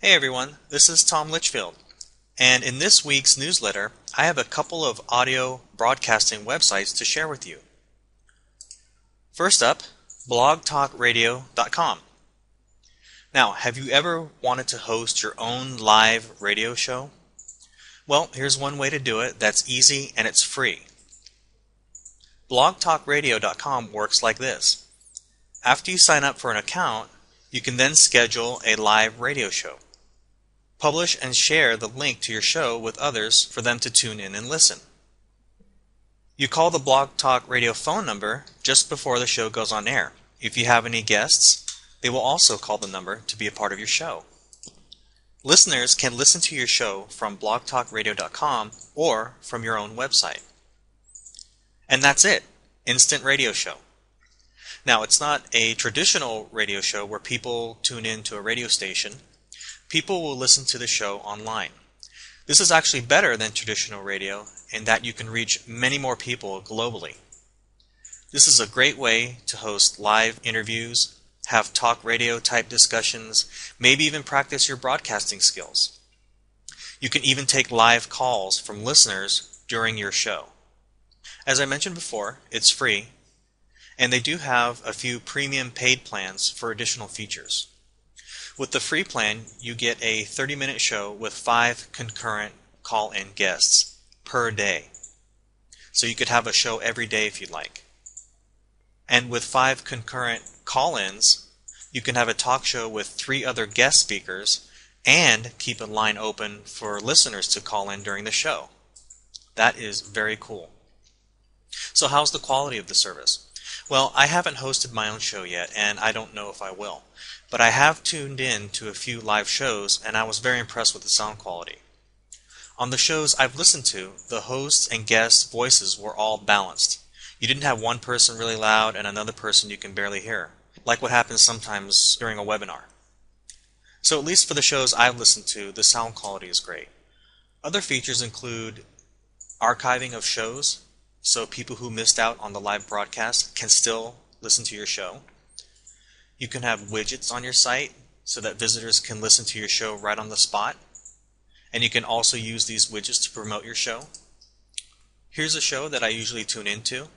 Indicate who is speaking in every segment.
Speaker 1: Hey everyone, this is Tom Litchfield, and in this week's newsletter, I have a couple of audio broadcasting websites to share with you. First up, blogtalkradio.com. Now, have you ever wanted to host your own live radio show? Well, here's one way to do it that's easy and it's free. blogtalkradio.com works like this. After you sign up for an account, you can then schedule a live radio show. Publish and share the link to your show with others for them to tune in and listen. You call the Blog Talk Radio phone number just before the show goes on air. If you have any guests, they will also call the number to be a part of your show. Listeners can listen to your show from blogtalkradio.com or from your own website. And that's it. Instant radio show. Now, it's not a traditional radio show where people tune in to a radio station. People will listen to the show online. This is actually better than traditional radio in that you can reach many more people globally. This is a great way to host live interviews, have talk radio type discussions, maybe even practice your broadcasting skills. You can even take live calls from listeners during your show. As I mentioned before, it's free, and they do have a few premium paid plans for additional features. With the free plan, you get a 30-minute show with 5 concurrent call-in guests per day. So you could have a show every day if you'd like. And with 5 concurrent call-ins, you can have a talk show with 3 other guest speakers and keep a line open for listeners to call in during the show. That is very cool. So how's the quality of the service? Well, I haven't hosted my own show yet, and I don't know if I will. But I have tuned in to a few live shows, and I was very impressed with the sound quality. On the shows I've listened to, the hosts and guests' voices were all balanced. You didn't have one person really loud and another person you can barely hear, like what happens sometimes during a webinar. So at least for the shows I've listened to, the sound quality is great. Other features include archiving of shows, so people who missed out on the live broadcast can still listen to your show. You can have widgets on your site so that visitors can listen to your show right on the spot. And you can also use these widgets to promote your show. Here's a show that I usually tune into.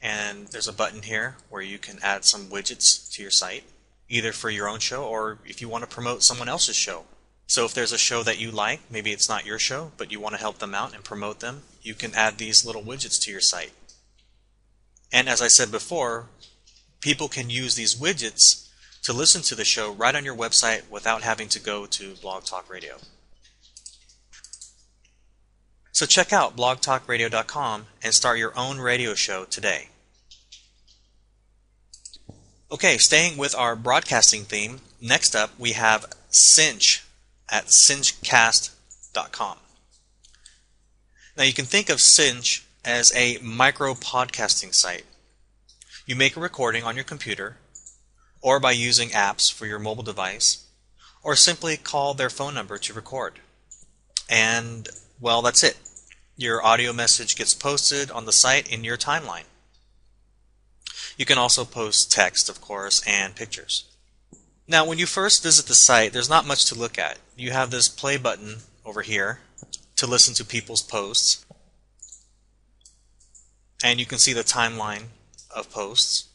Speaker 1: And there's a button here where you can add some widgets to your site, either for your own show or if you want to promote someone else's show. So if there's a show that you like, maybe it's not your show, but you want to help them out and promote them, you can add these little widgets to your site. And as I said before, people can use these widgets to listen to the show right on your website without having to go to Blog Talk Radio. So check out blogtalkradio.com and start your own radio show today. Okay, staying with our broadcasting theme, next up we have Cinch at cinchcast.com. Now you can think of Cinch as a micro podcasting site. You make a recording on your computer, or by using apps for your mobile device, or simply call their phone number to record. And, well, that's it. Your audio message gets posted on the site in your timeline. You can also post text, of course, and pictures. Now, when you first visit the site, there's not much to look at. You have this play button over here to listen to people's posts, and you can see the timeline of posts.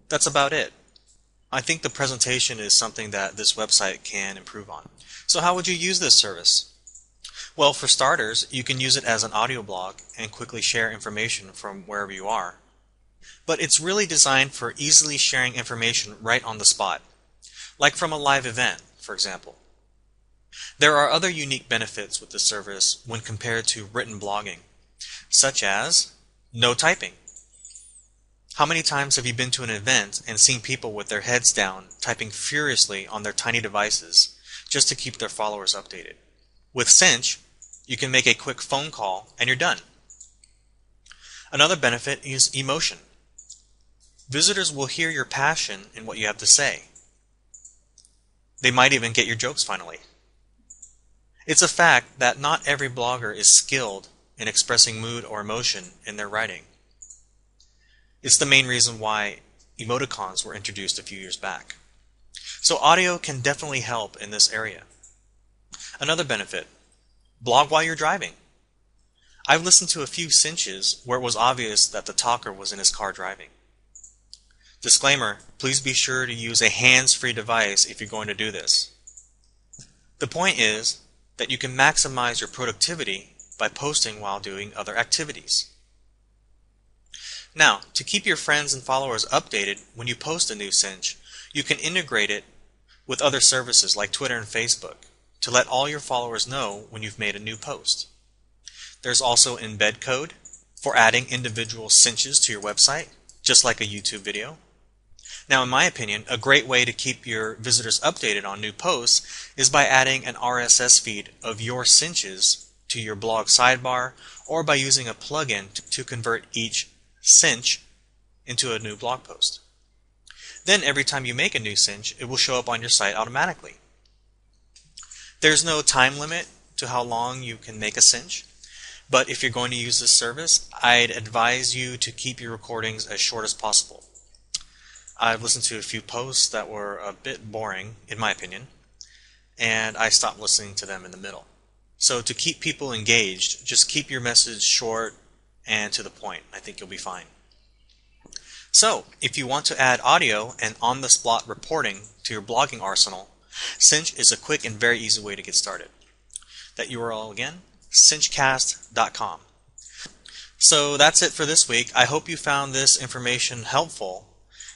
Speaker 1: That's about it. I think the presentation is something that this website can improve on. So how would you use this service? Well, for starters, you can use it as an audio blog and quickly share information from wherever you are. But it's really designed for easily sharing information right on the spot, like from a live event, for example. There are other unique benefits with this service when compared to written blogging, such as no typing. How many times have you been to an event and seen people with their heads down typing furiously on their tiny devices just to keep their followers updated? With Cinch, you can make a quick phone call and you're done. Another benefit is emotion. Visitors will hear your passion in what you have to say. They might even get your jokes finally. It's a fact that not every blogger is skilled in expressing mood or emotion in their writing. It's the main reason why emoticons were introduced a few years back. So audio can definitely help in this area. Another benefit, blog while you're driving. I've listened to a few cinches where it was obvious that the talker was in his car driving. Disclaimer, please be sure to use a hands-free device if you're going to do this. The point is that you can maximize your productivity by posting while doing other activities. Now, to keep your friends and followers updated when you post a new cinch, you can integrate it with other services like Twitter and Facebook to let all your followers know when you've made a new post. There's also embed code for adding individual cinches to your website, just like a YouTube video. Now, in my opinion, a great way to keep your visitors updated on new posts is by adding an RSS feed of your cinches to your blog sidebar, or by using a plugin to convert each cinch into a new blog post. Then every time you make a new cinch, it will show up on your site automatically. There's no time limit to how long you can make a cinch, but if you're going to use this service, I'd advise you to keep your recordings as short as possible. I've listened to a few posts that were a bit boring, in my opinion, and I stopped listening to them in the middle. So to keep people engaged, just keep your message short and to the point. I think you'll be fine. So, if you want to add audio and on-the-spot reporting to your blogging arsenal, Cinch is a quick and very easy way to get started. That URL again, cinchcast.com. So that's it for this week. I hope you found this information helpful,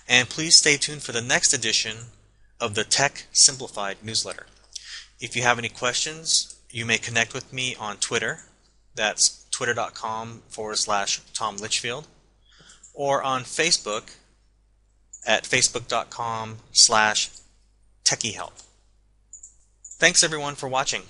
Speaker 1: and please stay tuned for the next edition of the Tech Simplified newsletter. If you have any questions, you may connect with me on Twitter. That's twitter.com/Tom Litchfield, or on Facebook at facebook.com/techiehelp. Thanks everyone for watching.